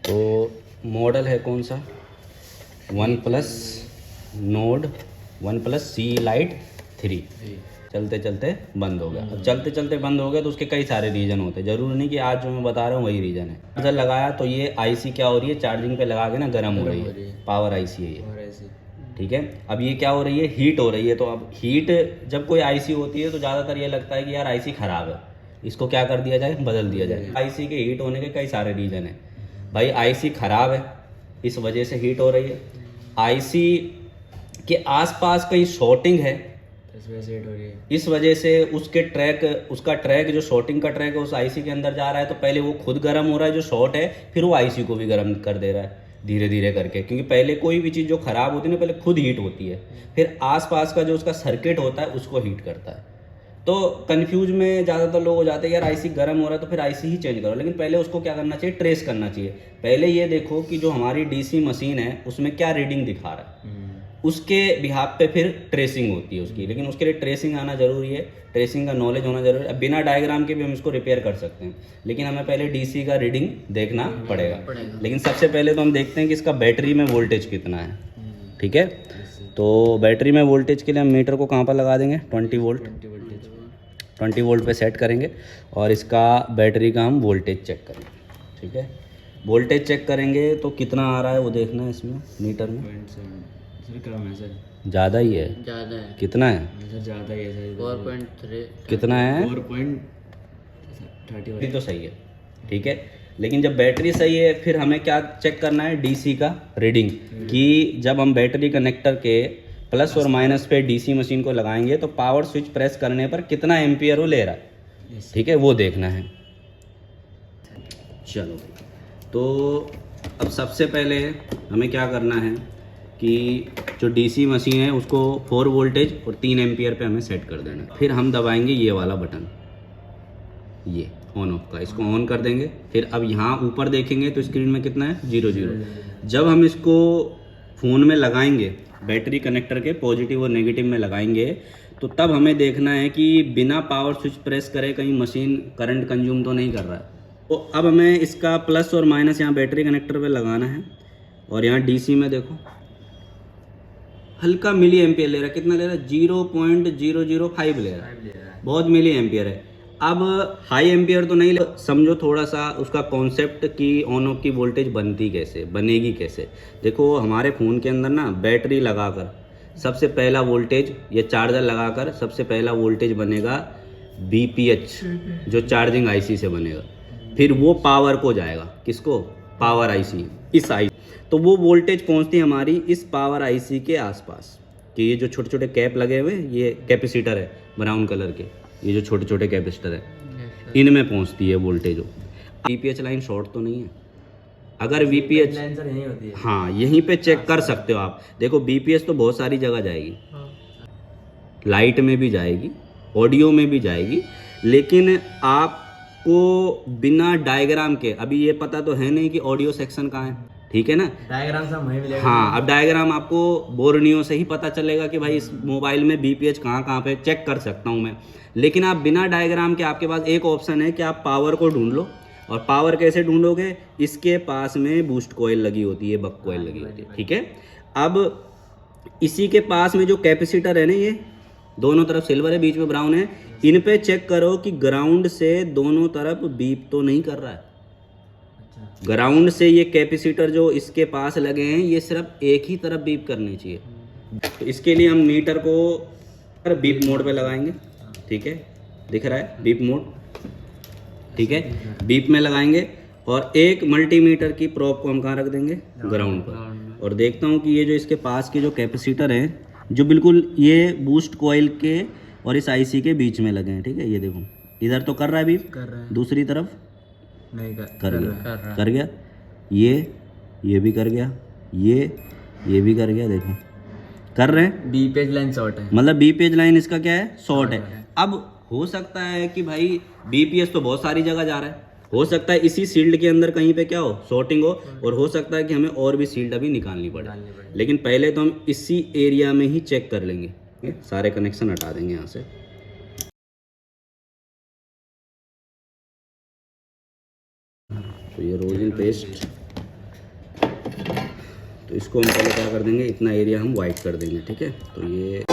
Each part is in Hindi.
तो मॉडल है कौन सा, one plus nord, one plus C lite 3। चलते चलते बंद हो गया। अब चलते चलते बंद हो गया तो उसके कई सारे रीज़न होते हैं, ज़रूरी नहीं कि आज जो मैं बता रहा हूँ वही रीज़न है। चार्जर लगाया तो ये आईसी क्या हो रही है, चार्जिंग पे लगा के ना गर्म हो रही है, पावर आईसी है ये, ठीक है। अब ये क्या हो रही है, हीट हो रही है। तो अब हीट जब कोई आईसी होती है तो ज़्यादातर ये लगता है कि यार आईसी ख़राब है, इसको क्या कर दिया जाए, बदल दिया जाए। आईसी के हीट होने के कई सारे रीज़न हैं भाई। आईसी ख़राब है, इस वजह से हीट हो रही है। आईसी के आसपास कहीं शॉर्टिंग है, इस वजह से उसका ट्रैक जो शॉर्टिंग का ट्रैक है उस आईसी के अंदर जा रहा है, तो पहले वो खुद गर्म हो रहा है जो शॉर्ट है, फिर वो आईसी को भी गर्म कर दे रहा है धीरे धीरे करके। क्योंकि पहले कोई भी चीज़ जो ख़राब होती है ना, पहले खुद हीट होती है, फिर आसपास का जो उसका सर्किट होता है उसको हीट करता है। तो कंफ्यूज में ज़्यादातर लोग हो जाते हैं यार आईसी गर्म हो रहा है तो फिर आईसी ही चेंज करो। लेकिन पहले उसको क्या करना चाहिए, ट्रेस करना चाहिए। पहले ये देखो कि जो हमारी डीसी मशीन है उसमें क्या रीडिंग दिखा रहा है, उसके बिहाफ पे फिर ट्रेसिंग होती है उसकी। लेकिन उसके लिए ट्रेसिंग आना ज़रूरी है, ट्रेसिंग का नॉलेज होना ज़रूरी है। अब बिना डायग्राम के भी हम इसको रिपेयर कर सकते हैं, लेकिन हमें पहले डीसी का रीडिंग देखना पड़ेगा। लेकिन सबसे पहले तो हम देखते हैं कि इसका बैटरी में वोल्टेज कितना है, ठीक है। तो बैटरी में वोल्टेज के लिए हम मीटर को कहाँ पर लगा देंगे, 20 वोल्ट, 20 वोल्ट पे सेट करेंगे और इसका बैटरी का हम वोल्टेज चेक करेंगे, ठीक है। वोल्टेज चेक करेंगे तो कितना आ रहा है वो देखना है इसमें मीटर में। ज़्यादा ही है, ज़्यादा है। कितना है, ज़्यादा ही है, 4.3 कितना है, 4.30 तो सही है, ठीक है। लेकिन जब बैटरी सही है फिर हमें क्या चेक करना है, डीसी का रीडिंग, कि जब हम बैटरी कनेक्टर के प्लस और माइनस पे डीसी मशीन को लगाएंगे तो पावर स्विच प्रेस करने पर कितना एम्पियर वो ले रहा है, ठीक है, वो देखना है। चलो तो अब सबसे पहले हमें क्या करना है कि जो डीसी मशीन है उसको 4 वोल्टेज और 3 एम्पियर पे हमें सेट कर देना है। फिर हम दबाएंगे ये वाला बटन, ये ऑन ऑफ का, इसको ऑन कर देंगे। फिर अब यहाँ ऊपर देखेंगे तो स्क्रीन में कितना है, 0 जब हम इसको फ़ोन में लगाएंगे, बैटरी कनेक्टर के पॉजिटिव और नेगेटिव में लगाएंगे, तो तब हमें देखना है कि बिना पावर स्विच प्रेस करे कहीं मशीन करंट कंज्यूम तो नहीं कर रहा है। तो अब हमें इसका प्लस और माइनस यहाँ बैटरी कनेक्टर पे लगाना है और यहाँ डीसी में देखो हल्का मिली एम्पियर ले रहा है। कितना ले रहा है, 0.005 ले रहा है, बहुत मिली एम्पियर है। अब हाई एम्पियर तो नहीं ले, समझो थोड़ा सा उसका कॉन्सेप्ट कि ऑन ऑफ की वोल्टेज बनती कैसे, बनेगी कैसे। देखो हमारे फ़ोन के अंदर ना बैटरी लगाकर सबसे पहला वोल्टेज, या चार्जर लगाकर सबसे पहला वोल्टेज बनेगा बीपीएच, जो चार्जिंग आईसी से बनेगा। फिर वो पावर को जाएगा, किसको, पावर आईसी, इस आईसी। तो वो वोल्टेज पहुंचती है हमारी इस पावर आईसी के आसपास, कि ये जो छोटे छोटे कैप लगे हुए ये कैपेसिटर है ब्राउन कलर के, ये जो छोटे छोटे कैपेसिटर है इनमें पहुंचती है वोल्टेज। वीपीएच लाइन शॉर्ट तो नहीं है, अगर वीपीएच लाइन सर यहीं होती है, हाँ यहीं पे चेक कर सकते हो आप। देखो बीपीएच तो बहुत सारी जगह जाएगी, लाइट में भी जाएगी, ऑडियो में भी जाएगी, लेकिन आपको बिना डायग्राम के अभी ये पता तो है नहीं कि ऑडियो सेक्शन कहाँ है, ठीक है ना, डायग्राम से हमें मिलेगा। हाँ, अब डायग्राम आपको बोर्नियो से ही पता चलेगा कि भाई इस मोबाइल में बीपीएच कहाँ कहाँ पे चेक कर सकता हूँ मैं। लेकिन आप बिना डायग्राम के, आपके पास एक ऑप्शन है कि आप पावर को ढूंढ लो। और पावर कैसे ढूंढोगे, इसके पास में बूस्ट कॉइल लगी होती है, बक कॉइल लगी होती है, ठीक है। अब इसी के पास में जो कैपेसिटर है ना, ये दोनों तरफ सिल्वर है, बीच में ब्राउन है, इन पे चेक करो कि ग्राउंड से दोनों तरफ बीप तो नहीं कर रहा है। ग्राउंड से ये कैपेसिटर जो इसके पास लगे हैं ये सिर्फ एक ही तरफ बीप करने चाहिए। तो इसके लिए हम मीटर को बीप मोड पे लगाएंगे, ठीक है, दिख रहा है बीप मोड, ठीक है, बीप में लगाएंगे। और एक मल्टीमीटर की प्रोब को हम कहाँ रख देंगे, ग्राउंड पर। और देखता हूँ कि ये जो इसके पास के जो कैपेसिटर हैं जो बिल्कुल ये बूस्ट कॉइल के और इस आईसी के बीच में लगे हैं, ठीक है, ये देखो इधर तो कर रहा है बीप, कर रहा है, दूसरी तरफ नहीं कर गया, ये भी कर गया, ये भी कर गया, देखो कर रहे हैं। बी पेज लाइन शॉर्ट है, मतलब बी पेज लाइन इसका क्या है, शॉर्ट है। अब हो सकता है कि भाई बीपीएस तो बहुत सारी जगह जा रहा है, हो सकता है इसी शील्ड के अंदर कहीं पे क्या हो, शॉर्टिंग हो, और हो सकता है कि हमें और भी शील्ड अभी निकालनी पड़े। लेकिन पहले तो हम इसी एरिया में ही चेक कर लेंगे, सारे कनेक्शन हटा देंगे यहाँ से। तो ये रोजिन पेस्ट तो इसको हम पहले क्या कर देंगे, इतना एरिया हम वाइट कर देंगे, ठीक है। तो ये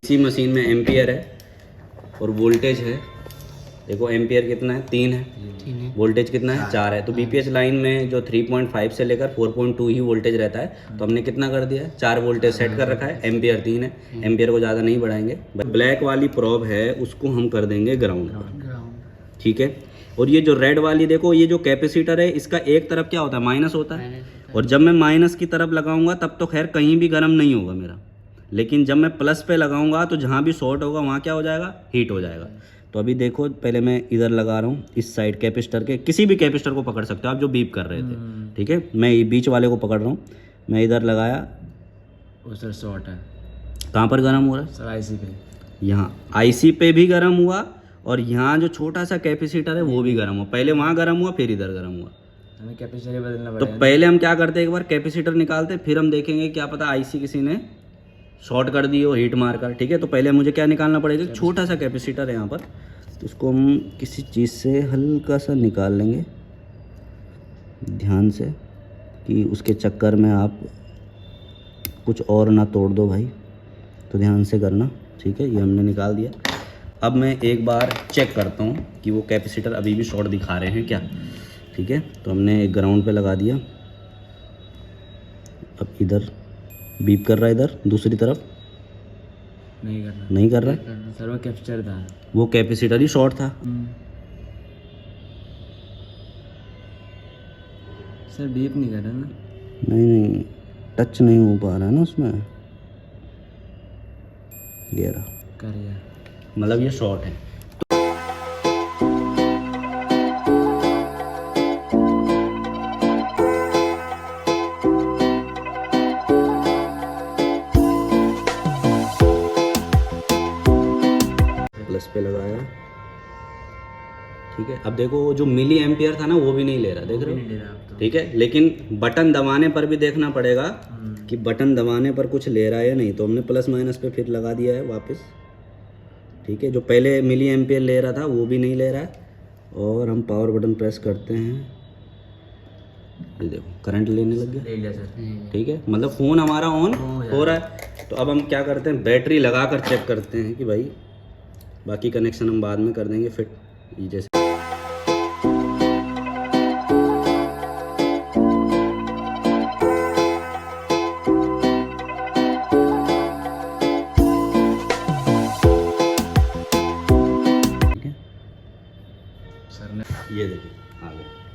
इसी मशीन में एम्पियर है और वोल्टेज है, देखो एम्पियर कितना है, 3 है, वोल्टेज कितना है, 4 है। तो बीपीएस लाइन में जो 3.5 से लेकर 4.2 ही वोल्टेज रहता है, तो हमने कितना कर दिया है, 4 वोल्टेज सेट कर रखा है, एम्पियर 3 है, एम्पियर को ज़्यादा नहीं बढ़ाएंगे। ब्लैक वाली प्रोब है उसको हम कर देंगे ग्राउंड पर, ठीक है। और ये जो रेड वाली देखो, ये जो कैपेसिटर है इसका एक तरफ क्या होता है, माइनस होता है, और जब मैं माइनस की तरफ लगाऊंगा तब तो खैर कहीं भी गर्म नहीं होगा मेरा, लेकिन जब मैं प्लस पे लगाऊंगा तो जहाँ भी शॉर्ट होगा वहाँ क्या हो जाएगा, हीट हो जाएगा। तो अभी देखो पहले मैं इधर लगा रहा हूँ, इस साइड कैपेसिटर के, किसी भी कैपेसिटर को पकड़ सकते हो आप जो बीप कर रहे थे, ठीक है। मैं ये बीच वाले को पकड़ रहा हूँ, मैं इधर लगाया, वो सर शॉर्ट है। कहाँ पर गर्म हो रहा है सर आईसी पे, यहाँ आईसी पे भी गर्म हुआ, और यहाँ जो छोटा सा कैपेसिटर है वो भी गर्म हुआ, पहले वहाँ गर्म हुआ फिर इधर गर्म हुआ। हमें कैपेसिटर बदलना तो पड़ेगा। पहले हम क्या करते हैं, एक बार कैपेसिटर निकालते, फिर हम देखेंगे क्या पता आईसी किसी ने शॉर्ट कर दी हो हीट मारकर, ठीक है। तो पहले मुझे क्या निकालना पड़ेगा, एक छोटा सा कैपेसिटर है यहाँ पर, तो उसको हम किसी चीज़ से हल्का सा निकाल लेंगे ध्यान से, कि उसके चक्कर में आप कुछ और ना तोड़ दो भाई, तो ध्यान से करना, ठीक है। ये हमने निकाल दिया। अब मैं एक बार चेक करता हूँ कि वो कैपेसिटर अभी भी शॉर्ट दिखा रहे हैं क्या, ठीक है। तो हमने एक ग्राउंड पे लगा दिया, अब इधर बीप कर रहा है, इधर दूसरी तरफ नहीं कर रहा है, सर वो कैपेसिटर था, वो कैपेसिटर ही शॉर्ट था। सर बीप नहीं कर रहा ना, नहीं टच नहीं हो पा रहा है ना उसमें, ये रहा, कर गया। मतलब ये शॉर्ट है। प्लस पे लगाया, ठीक है। अब देखो जो मिली एम्पियर था ना वो भी नहीं ले रहा, देख रहे हो, ठीक है। लेकिन बटन दबाने पर भी देखना पड़ेगा कि बटन दबाने पर कुछ ले रहा है या नहीं, तो हमने प्लस माइनस पे फिर लगा दिया है वापस, ठीक है। जो पहले मिली एम्पियर ले रहा था वो भी नहीं ले रहा है, और हम पावर बटन प्रेस करते हैं, ये देखो करंट लेने लग गया, ले लिया सर, ठीक है। मतलब फ़ोन हमारा ऑन हो रहा है। तो अब हम क्या करते हैं, बैटरी लगा कर चेक करते हैं कि भाई, बाकी कनेक्शन हम बाद में कर देंगे फिट, ये जैसे सर ने ये देखिए आ गया।